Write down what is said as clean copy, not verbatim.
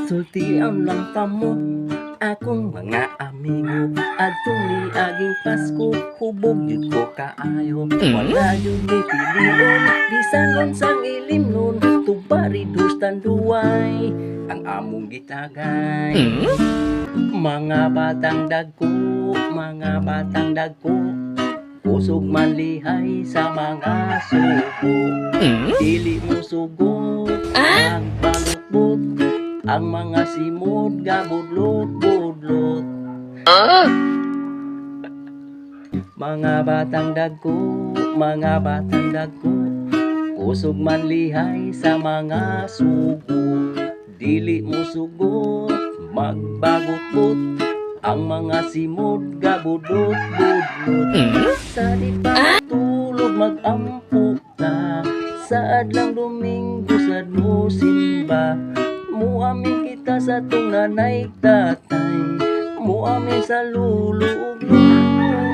Sultian lang kamo, akong mga amigo. Adtong niaging Pasko, hubog yun ko kaayo. Wala yun ni pilion, bisan unsang ilimnon. Tubari dustan duway, ang among gitagay. Mga batang dagko, mga batang dagko, usog manlihay sa mga suko. Dili mo sugot, ang balutbot, ang mga simod gabudlot-budlot. Mga batang dagko, mga batang dagko, usog manlihay sa mga suko. Dili mo sugot, magbagot-bot, ang mga simod gabudlot-budlot. Sa di pa tulog mag-ampo na, sa adlang Domingo sad mo simba. Muamin kita sa tong nanay tatay, muamin sa lulu ug lolo.